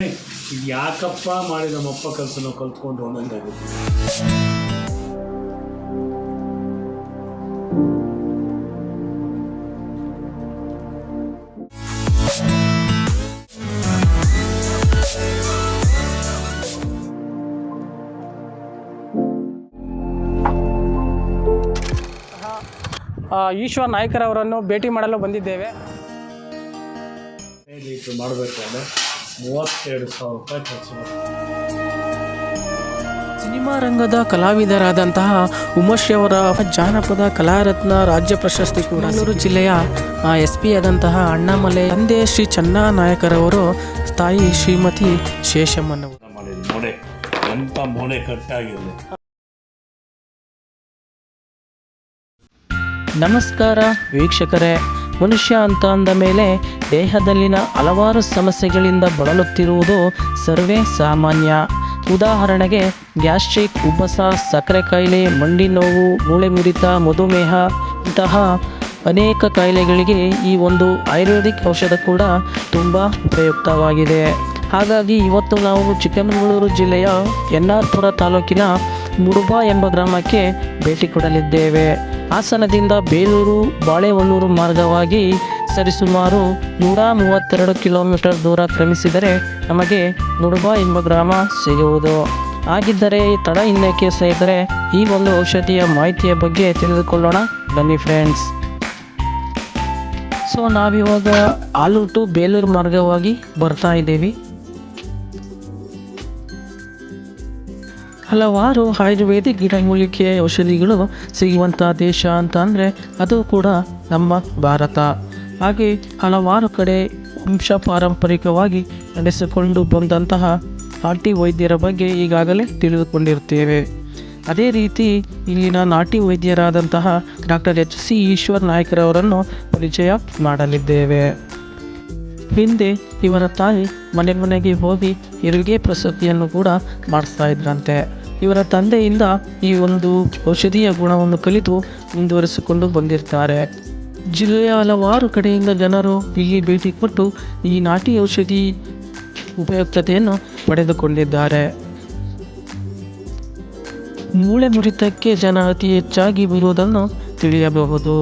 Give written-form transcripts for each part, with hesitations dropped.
ಇದು ಯಾಕಪ್ಪ ಮಾಡಿ ನಮ್ಮಪ್ಪ ಕೆಲಸ ನಾವು ಕಲ್ತ್ಕೊಂಡು ಅನ್ನಂಗಾಗುತ್ತೆ. ಈಶ್ವರ್ ನಾಯ್ಕರವರನ್ನು ಭೇಟಿ ಮಾಡಲು ಬಂದಿದ್ದೇವೆ. ಮಾಡಬೇಕು ಅಂದರೆ 32,000 ರೂಪಾಯಿ ಖರ್ಚು ಸಿನಿಮಾ ರಂಗದ ಕಲಾವಿದರಾದಂತಹ ಉಮಶ್ರೀ ಅವರ ಜಾನಪದ ಕಲಾರತ್ನ ರಾಜ್ಯ ಪ್ರಶಸ್ತಿ ಕೂಡ ಬೆಂಗಳೂರು ಜಿಲ್ಲೆಯ SP ಆದಂತಹ ಅಣ್ಣಾಮಲೈ ತಂದೆ ಶ್ರೀ ಚನ್ನಾ ನಾಯಕರವರು ತಾಯಿ ಶ್ರೀಮತಿ ಶೇಷಮ್ಮನವರು ಮಾಡಿದ್ರು. ಮೋಡೆ ಎಂಥ ಮೋಡೆ ಕಟ್ಟಾಗಿರಲಿ. ನಮಸ್ಕಾರ ವೀಕ್ಷಕರೇ, ಮನುಷ್ಯ ಅಂತ ಅಂದ ಮೇಲೆ ದೇಹದಲ್ಲಿನ ಹಲವಾರು ಸಮಸ್ಯೆಗಳಿಂದ ಬಳಲುತ್ತಿರುವುದು ಸರ್ವೇ ಸಾಮಾನ್ಯ. ಉದಾಹರಣೆಗೆ ಗ್ಯಾಸ್ಟ್ರಿಕ್, ಉಬ್ಬಸ, ಸಕ್ಕರೆ ಕಾಯಿಲೆ, ಮಂಡಿ ನೋವು, ಮೂಳೆ ಮುರಿತ, ಮಧುಮೇಹ ಇಂತಹ ಅನೇಕ ಕಾಯಿಲೆಗಳಿಗೆ ಈ ಒಂದು ಆಯುರ್ವೇದಿಕ್ ಔಷಧ ಕೂಡ ತುಂಬ ಉಪಯುಕ್ತವಾಗಿದೆ. ಹಾಗಾಗಿ ಇವತ್ತು ನಾವು ಚಿಕ್ಕಮಗಳೂರು ಜಿಲ್ಲೆಯ ಎನ್ನಾರ್ಪುರ ತಾಲೂಕಿನ ಮುಡುಬಾ ಎಂಬ ಗ್ರಾಮಕ್ಕೆ ಭೇಟಿ ಕೊಡಲಿದ್ದೇವೆ. ಹಾಸನದಿಂದ ಬೇಲೂರು ಬಾಳೆಹೊನ್ನೂರು ಮಾರ್ಗವಾಗಿ ಸರಿಸುಮಾರು 132 ಕಿಲೋಮೀಟರ್ ದೂರ ಕ್ರಮಿಸಿದರೆ ನಮಗೆ ಮುಡುಬಾ ಎಂಬ ಗ್ರಾಮ ಸಿಗುವುದು. ಹಾಗಿದ್ದರೆ ತಡ ಇನ್ನೇಕೆ ಸೇರಿದರೆ ಈ ಒಂದು ಔಷಧಿಯ ಮಾಹಿತಿಯ ಬಗ್ಗೆ ತಿಳಿದುಕೊಳ್ಳೋಣ ಬನ್ನಿ ಫ್ರೆಂಡ್ಸ್. ಸೊ ನಾವಿವಾಗ ಆಲೂರು ಟು ಬೇಲೂರು ಮಾರ್ಗವಾಗಿ ಬರ್ತಾ ಇದ್ದೀವಿ. ಹಲವಾರು ಆಯುರ್ವೇದಿಕ್ ಗಿಡಮೂಲಿಕೆ ಔಷಧಿಗಳು ಸಿಗುವಂಥ ದೇಶ ಅಂತ ಅಂದರೆ ಅದು ಕೂಡ ನಮ್ಮ ಭಾರತ. ಹಾಗೆ ಹಲವಾರು ಕಡೆ ವಂಶ ಪಾರಂಪರಿಕವಾಗಿ ನಡೆಸಿಕೊಂಡು ಬಂದಂತಹ ನಾಟಿ ವೈದ್ಯರ ಬಗ್ಗೆ ಈಗಾಗಲೇ ತಿಳಿದುಕೊಂಡಿರ್ತೇವೆ. ಅದೇ ರೀತಿ ಇಲ್ಲಿನ ನಾಟಿ ವೈದ್ಯರಾದಂತಹ ಡಾಕ್ಟರ್ HC ಈಶ್ವರ್ ನಾಯ್ಕರವರನ್ನು ಪರಿಚಯ ಮಾಡಲಿದ್ದೇವೆ. ಹಿಂದೆ ಇವರ ತಾಯಿ ಮನೆ ಮನೆಗೆ ಹೋಗಿ ಹೆರಿಗೆ ಪ್ರಸೂತಿಯನ್ನು ಕೂಡ ಮಾಡಿಸ್ತಾ ಇದ್ರಂತೆ. ಇವರ ತಂದೆಯಿಂದ ಈ ಒಂದು ಔಷಧಿಯ ಗುಣವನ್ನು ಕಲಿತು ಮುಂದುವರಿಸಿಕೊಂಡು ಬಂದಿರ್ತಾರೆ. ಜಿಲ್ಲೆಯ ಹಲವಾರು ಕಡೆಯಿಂದ ಜನರು ಇಲ್ಲಿ ಭೇಟಿ ಕೊಟ್ಟು ಈ ನಾಟಿ ಔಷಧಿ ಉಪಯುಕ್ತತೆಯನ್ನು ಪಡೆದುಕೊಂಡಿದ್ದಾರೆ. ಮೂಳೆ ಮುರಿತಕ್ಕೆ ಜನ ಅತಿ ಹೆಚ್ಚಾಗಿ ಬರುವುದನ್ನು ತಿಳಿಯಬಹುದು.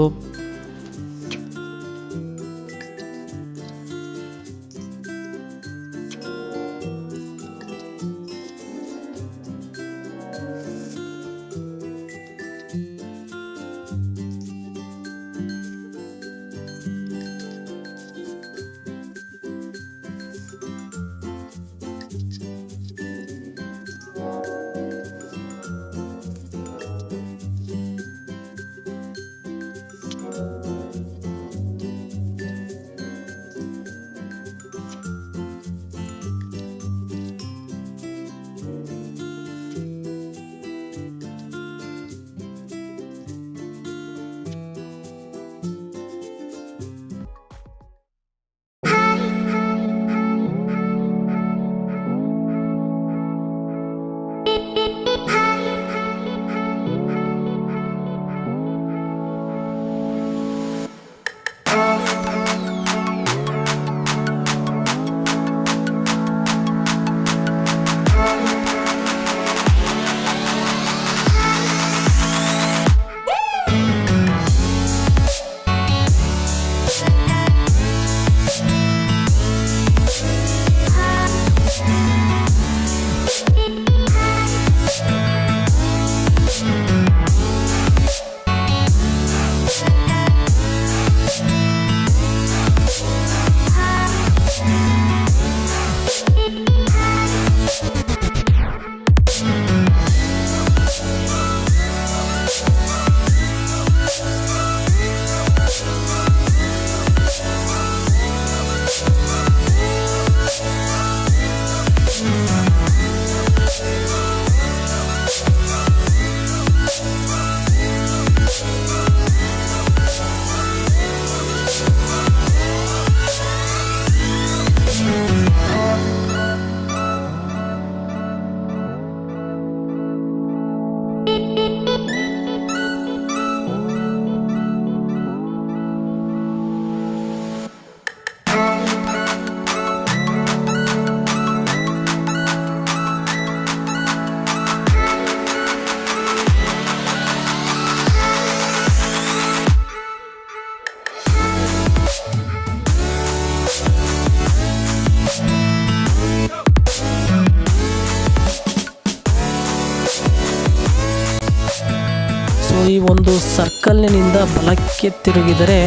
ಈ ಒಂದು ಸರ್ಕಲ್ನಿಂದ ಬಲಕ್ಕೆ ತಿರುಗಿದರೆ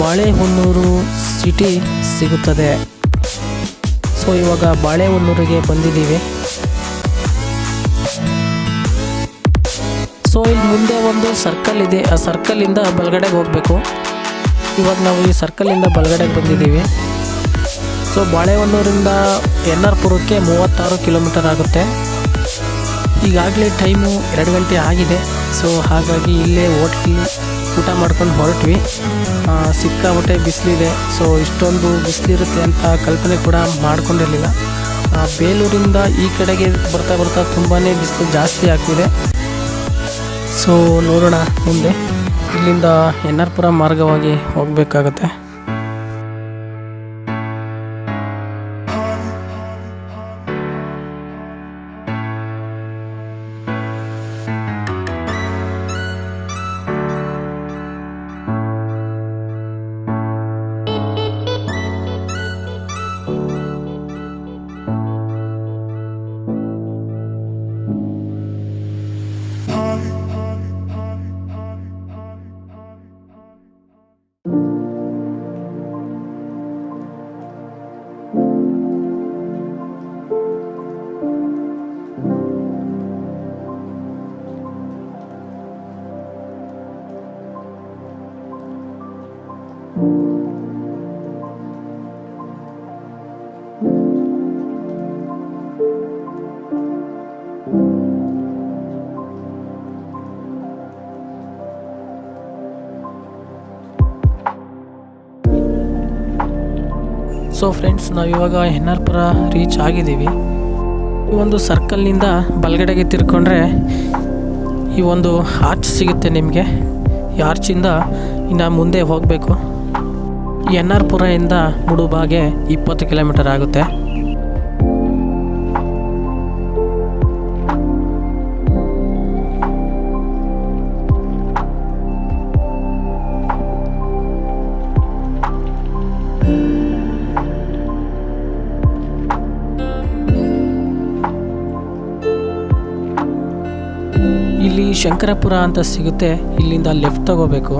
ಬಾಳೆಹೊನ್ನೂರು ಸಿಟಿ ಸಿಗುತ್ತದೆ. ಸೊ ಇವಾಗ ಬಾಳೆಹೊನ್ನೂರಿಗೆ ಬಂದಿದ್ದೀವಿ. ಸೊ ಇಲ್ಲಿ ಮುಂದೆ ಒಂದು ಸರ್ಕಲ್ ಇದೆ, ಆ ಸರ್ಕಲಿಂದ ಬಲಗಡೆಗೆ ಹೋಗಬೇಕು. ಇವಾಗ ನಾವು ಈ ಸರ್ಕಲಿಂದ ಬಲಗಡೆಗೆ ಬಂದಿದ್ದೀವಿ. ಸೊ ಬಾಳೆಹೊನ್ನೂರಿಂದ NR ಪುರಕ್ಕೆ 36 ಕಿಲೋಮೀಟರ್ ಆಗುತ್ತೆ. ಈಗಾಗಲೇ ಟೈಮು 2 ಗಂಟೆ ಆಗಿದೆ. ಸೊ ಹಾಗಾಗಿ ಇಲ್ಲೇ ಹೋಟ್ಲಲ್ಲಿ ಊಟ ಮಾಡ್ಕೊಂಡು ಹೊರಟ್ವಿ. ಸಿಕ್ಕಾಪಟ್ಟೆ ಬಿಸಿಲಿದೆ. ಸೊ ಇಷ್ಟೊಂದು ಬಿಸಿಲಿರುತ್ತೆ ಅಂತ ಕಲ್ಪನೆ ಕೂಡ ಮಾಡ್ಕೊಂಡಿರಲಿಲ್ಲ. ಬೇಲೂರಿಂದ ಈ ಕಡೆಗೆ ಬರ್ತಾ ಬರ್ತಾ ತುಂಬಾ ಬಿಸಿಲು ಜಾಸ್ತಿ ಆಗ್ತಿದೆ. ಸೊ ನೋಡೋಣ ಮುಂದೆ. ಇಲ್ಲಿಂದ NR ಪುರ ಮಾರ್ಗವಾಗಿ ಹೋಗಬೇಕಾಗತ್ತೆ. ಸೊ ಫ್ರೆಂಡ್ಸ್, ನಾವಿವಾಗ NR ಪುರ ರೀಚ್ ಆಗಿದ್ದೀವಿ. ಈ ಒಂದು ಸರ್ಕಲ್ನಿಂದ ಬಲಗಡೆಗೆ ತಿರ್ಕೊಂಡ್ರೆ ಈ ಒಂದು ಆರ್ಚ್ ಸಿಗುತ್ತೆ ನಿಮಗೆ. ಈ ಆರ್ಚಿಂದ ಇನ್ನು ಮುಂದೆ ಹೋಗಬೇಕು. ಈ NR ಪುರದಿಂದ ಮುಡುಬಾಗೆ 20 ಕಿಲೋಮೀಟರ್ ಆಗುತ್ತೆ. ಇಲ್ಲಿ ಶಂಕರಪುರ ಅಂತ ಸಿಗುತ್ತೆ. ಇಲ್ಲಿಂದ ಲೆಫ್ಟ್ ತಗೋಬೇಕು.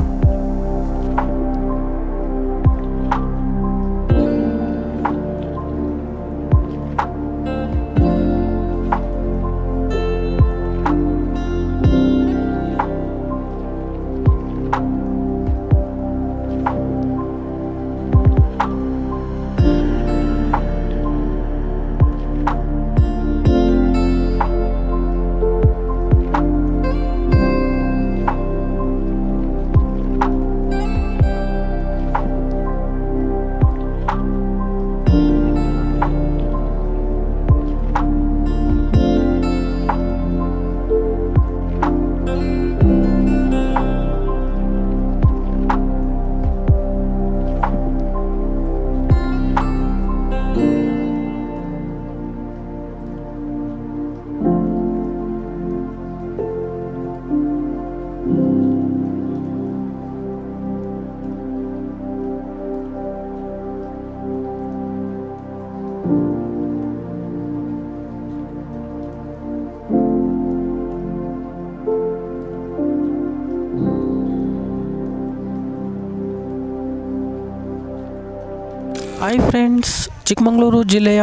ಹಾಯ್ ಫ್ರೆಂಡ್ಸ್, ಚಿಕ್ಕಮಗಳೂರು ಜಿಲ್ಲೆಯ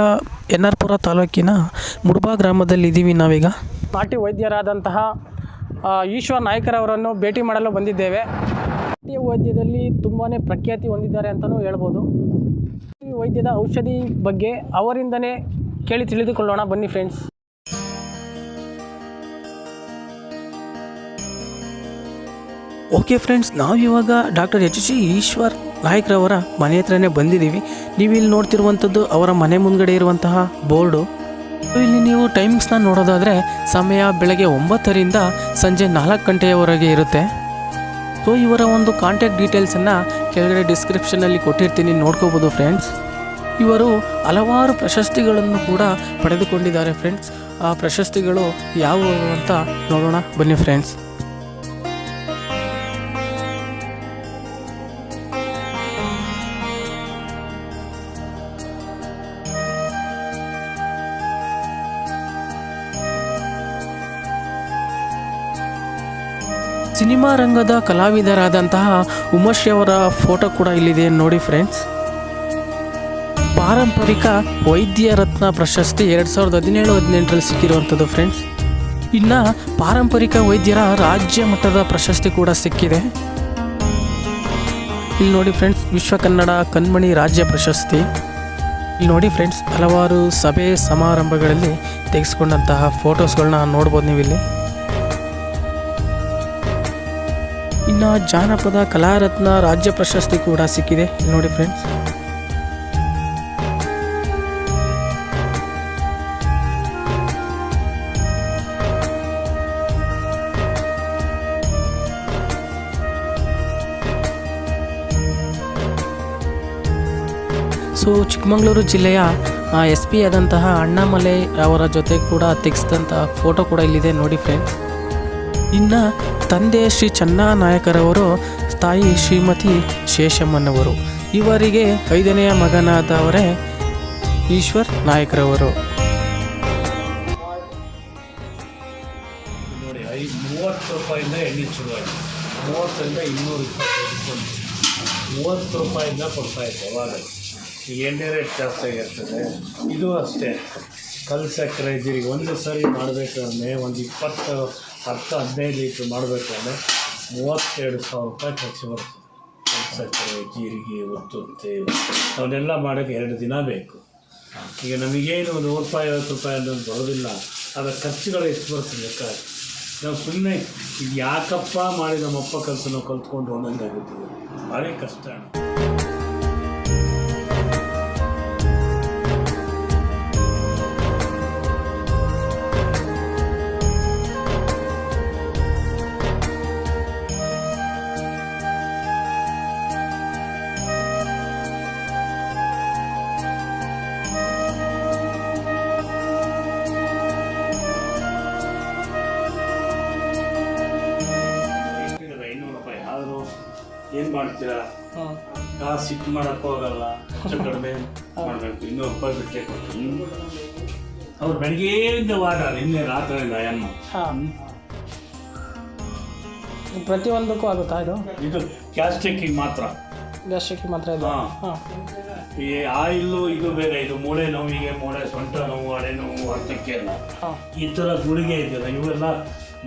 NR ಪುರ ತಾಲೂಕಿನ ಮುಡುಬಾ ಗ್ರಾಮದಲ್ಲಿದ್ದೀವಿ ನಾವೀಗ. ನಾಟಿ ವೈದ್ಯರಾದಂತಹ ಈಶ್ವರ್ ನಾಯ್ಕರವರನ್ನು ಭೇಟಿ ಮಾಡಲು ಬಂದಿದ್ದೇವೆ. ನಾಟಿ ವೈದ್ಯದಲ್ಲಿ ತುಂಬಾ ಪ್ರಖ್ಯಾತಿ ಹೊಂದಿದ್ದಾರೆ ಅಂತಲೂ ಹೇಳ್ಬೋದು. ಈ ವೈದ್ಯದ ಔಷಧಿ ಬಗ್ಗೆ ಅವರಿಂದನೇ ಕೇಳಿ ತಿಳಿದುಕೊಳ್ಳೋಣ ಬನ್ನಿ ಫ್ರೆಂಡ್ಸ್. ಓಕೆ ಫ್ರೆಂಡ್ಸ್, ನಾವಿವಾಗ ಡಾಕ್ಟರ್ HC ಈಶ್ವರ್ ನಾಯ್ಕರವರ ಮನೆ ಹತ್ರನೇ ಬಂದಿದ್ದೀವಿ. ನೀವು ಇಲ್ಲಿ ನೋಡ್ತಿರುವಂಥದ್ದು ಅವರ ಮನೆ ಮುಂದ್ಗಡೆ ಇರುವಂತಹ ಬೋರ್ಡು. ಇಲ್ಲಿ ನೀವು ಟೈಮಿಂಗ್ಸ್ನ ನೋಡೋದಾದರೆ ಸಮಯ ಬೆಳಗ್ಗೆ 9ರಿಂದ ಸಂಜೆ 4 ಗಂಟೆಯವರೆಗೆ ಇರುತ್ತೆ. ಸೊ ಇವರ ಒಂದು ಕಾಂಟ್ಯಾಕ್ಟ್ ಡೀಟೇಲ್ಸನ್ನು ಕೆಳಗಡೆ ಡಿಸ್ಕ್ರಿಪ್ಷನಲ್ಲಿ ಕೊಟ್ಟಿರ್ತೀನಿ, ನೋಡ್ಕೋಬೋದು ಫ್ರೆಂಡ್ಸ್. ಇವರು ಹಲವಾರು ಪ್ರಶಸ್ತಿಗಳನ್ನು ಕೂಡ ಪಡೆದುಕೊಂಡಿದ್ದಾರೆ ಫ್ರೆಂಡ್ಸ್. ಆ ಪ್ರಶಸ್ತಿಗಳು ಯಾವುವು ಅಂತ ನೋಡೋಣ ಬನ್ನಿ ಫ್ರೆಂಡ್ಸ್. ಸಿನಿಮಾ ರಂಗದ ಕಲಾವಿದರಾದಂತಹ ಉಮಾಶ್ರೀ ಅವರ ಫೋಟೋ ಕೂಡ ಇಲ್ಲಿದೆ ನೋಡಿ ಫ್ರೆಂಡ್ಸ್. ಪಾರಂಪರಿಕ ವೈದ್ಯ ರತ್ನ ಪ್ರಶಸ್ತಿ 2017-18ರಲ್ಲಿ ಸಿಕ್ಕಿರುವಂಥದ್ದು ಫ್ರೆಂಡ್ಸ್. ಇನ್ನು ಪಾರಂಪರಿಕ ವೈದ್ಯರ ರಾಜ್ಯ ಮಟ್ಟದ ಪ್ರಶಸ್ತಿ ಕೂಡ ಸಿಕ್ಕಿದೆ. ಇಲ್ಲಿ ನೋಡಿ ಫ್ರೆಂಡ್ಸ್, ವಿಶ್ವ ಕನ್ನಡ ಕಣ್ಮಣಿ ರಾಜ್ಯ ಪ್ರಶಸ್ತಿ. ಇಲ್ಲಿ ನೋಡಿ ಫ್ರೆಂಡ್ಸ್, ಹಲವಾರು ಸಭೆ ಸಮಾರಂಭಗಳಲ್ಲಿ ತೆಗೆಸ್ಕೊಂಡಂತಹ ಫೋಟೋಸ್ಗಳನ್ನ ನೋಡ್ಬೋದು ನೀವು ಇಲ್ಲಿ. ಇನ್ನು ಜಾನಪದ ಕಲಾರತ್ನ ರಾಜ್ಯ ಪ್ರಶಸ್ತಿ ಕೂಡ ಸಿಕ್ಕಿದೆ ಇಲ್ಲಿ ನೋಡಿ ಫ್ರೆಂಡ್ಸ್. ಸೊ ಚಿಕ್ಕಮಗಳೂರು ಜಿಲ್ಲೆಯ SP ಆದಂತಹ ಅಣ್ಣಾಮಲೈ ಅವರ ಜೊತೆ ಕೂಡ ತೆಗೆಸಿದಂತಹ ಫೋಟೋ ಕೂಡ ಇಲ್ಲಿದೆ ನೋಡಿ ಫ್ರೆಂಡ್ಸ್. ಇನ್ನು ತಂದೆ ಶ್ರೀ ಚನ್ನಾನಾಯಕರವರು, ತಾಯಿ ಶ್ರೀಮತಿ ಶೇಷಮ್ಮನವರು. ಇವರಿಗೆ 5ನೆಯ ಮಗನಾದವರೇ ಈಶ್ವರ್ ನಾಯಕರವರು. ನೋಡಿ 30 ರೂಪಾಯಿಂದ ಎಣ್ಣೆ ಶುರುವಾಯಿತು. 30ರಿಂದ 225 30 ರೂಪಾಯಿಂದ ಕೊಡ್ತಾಯಿತ್ತು ಅವಾಗ. ಈಗ ಎಣ್ಣೆ ರೇಟ್ ಜಾಸ್ತಿ ಆಗಿರ್ತದೆ. ಇದು ಅಷ್ಟೇ, ಕಲ್ಲು ಸಕ್ಕರೆ ಜೀರಿಗೆ ಒಂದು ಸರಿ ಮಾಡಬೇಕಂದ್ರೆ ಒಂದು 10-15 ಲೀಟ್ರ್ ಮಾಡಬೇಕಂದ್ರೆ 32,000 ರೂಪಾಯಿ ಖರ್ಚು ಬರ್ತದೆ. ಕಲ್ಲು ಸಕ್ಕರೆ, ಜೀರಿಗೆ, ಉತ್ತುತ್ತೆ ಅವನ್ನೆಲ್ಲ ಮಾಡೋಕ್ಕೆ 2 ದಿನ ಬೇಕು. ಈಗ ನಮಗೇನು ₹150 ಅನ್ನೋದು ಬರೋದಿಲ್ಲ. ಅದರ ಖರ್ಚುಗಳು ಎಷ್ಟು ಬರ್ತದೆ ಲೆಕ್ಕ. ನಾವು ಸುಮ್ಮನೆ ಇದು ಯಾಕಪ್ಪ ಮಾಡಿ ನಮ್ಮಪ್ಪ ಕೆಲಸ ನಾವು ಕಲ್ತ್ಕೊಂಡು ಒಂದೊಂದಾಗುತ್ತದೆ. ಭಾರಿ ಕಷ್ಟ. ಏನು ಮಾಡ್ತೀರಾ? ಕಾಸು ಸಿಟ್ಟು ಮಾಡೋಕ್ಕೆ ಹೋಗಲ್ಲ, ಹೆಚ್ಚು ಕಡಿಮೆ ಮಾಡಬೇಕು. 200 ರೂಪಾಯಿ ಬಿಟ್ಟೆ ಕೊಟ್ಟು ಅವ್ರು ಬೆಳಗ್ಗೆಯಿಂದ ವಾರ ನಿನ್ನೆ ರಾತ್ರಿಯಿಂದ ಅಮ್ಮ ಪ್ರತಿಯೊಂದಕ್ಕೂ ಆಗುತ್ತಾ ಇದು ಗ್ಯಾಸ್ಟ್ರಿಕ್ಕಿಗೆ ಮಾತ್ರ. ಗ್ಯಾಸ್ಟ್ರಿಕ್ಕಿಗೆ ಮಾತ್ರ ಇದೆ. ಈ ಆಯಿಲ್ಲು ಇದು ಬೇರೆ. ಇದು ಮೂಳೆ ನೋವಿಗೆ, ಮೂಳೆ ಸೊಂಟ ನೋವು, ಹಳೆ ನೋವು, ಅದಕ್ಕೆ ಎಲ್ಲ ಈ ಥರ ಗುಳಿಗೆ ಇದೆಯಲ್ಲ, ಇವೆಲ್ಲ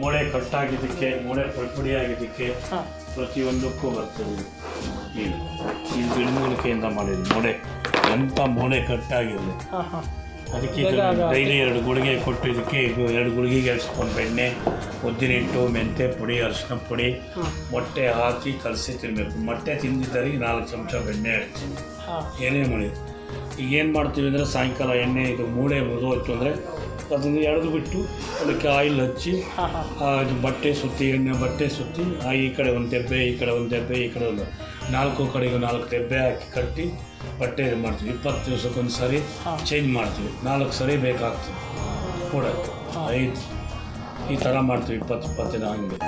ಮೂಳೆ ಕಟ್ಟಾಗಿದ್ದಕ್ಕೆ, ಮೂಳೆ ಪುಡಿ ಆಗಿದ್ದಕ್ಕೆ ಪ್ರತಿಯೊಂದಕ್ಕೂ ಬರ್ತದೆ. ಇದು ಗಿಡಮೂಲಿಕೆಯಿಂದ ಮಾಡಿದ್ದು ಮೂಳೆ, ಎಂಥ ಮೂಳೆ ಕಟ್ಟಾಗಿದೆ. ಅದಕ್ಕೆ ಡೈಲಿ 2 ಗುಳಿಗೆ ಕೊಟ್ಟು ಇದಕ್ಕೆ 2 ಗುಳಿಗೆಗೆ 2 ಸ್ಪೂನ್ ಬೆಣ್ಣೆ, ಉದ್ದಿನಿಟ್ಟು, ಮೆಂತ್ಯ ಪುಡಿ, ಅರಿಶಿನ ಪುಡಿ, ಮೊಟ್ಟೆ ಹಾಕಿ ಕಲಸಿ ತಿನ್ನಬೇಕು. ಮೊಟ್ಟೆ ತಿಂದಿದ್ದರಿಗೆ 4 ಚಮಚ ಬೆಣ್ಣೆ ಹಚ್ತೀನಿ. ಏನೇ ಮಾಡಿ ಈಗ ಏನು ಮಾಡ್ತೀವಿ ಅಂದರೆ ಸಾಯಂಕಾಲ ಎಣ್ಣೆ ಇದು ಮೂಳೆ ಮುರಿದೋಯ್ತು ಅಂದರೆ ಅದನ್ನು ಎಳೆದು ಬಿಟ್ಟು ಅದಕ್ಕೆ ಆಯಿಲ್ ಹಚ್ಚಿ ಇದು ಬಟ್ಟೆ ಸುತ್ತಿ, ಎಣ್ಣೆ ಬಟ್ಟೆ ಸುತ್ತಿ, ಈ ಕಡೆ ಒಂದು ದೆಬ್ಬೆ, ಈ ಕಡೆ ಒಂದು ದೆಬ್ಬೆ, ಈ ಕಡೆ ಒಂದು 4 ಕಡೆಗೂ 4 ದೆಬ್ಬೆ ಹಾಕಿ ಕಟ್ಟಿ ಬಟ್ಟೆ ಇದು ಮಾಡ್ತೀವಿ. 20 ದಿವಸಕ್ಕೊಂದು ಸರಿ ಚೇಂಜ್ ಮಾಡ್ತೀವಿ. 4 ಸರಿ ಬೇಕಾಗ್ತದೆ ಕೂಡ 5 ಈ ಥರ ಮಾಡ್ತೀವಿ. 20 ದಿನ ಹಂಗೆ.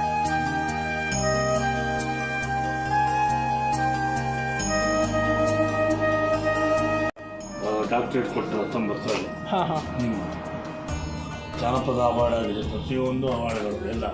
ಡಾಕ್ಟ್ರೇಟ್ ಕೊಟ್ಟು 19ರಲ್ಲಿ ಜಾನಪದ ಅವಾರ್ಡ್ ಆಗಿದೆ. ಪ್ರತಿಯೊಂದು ಅವಾರ್ಡ್ಗಳು ಎಲ್ಲ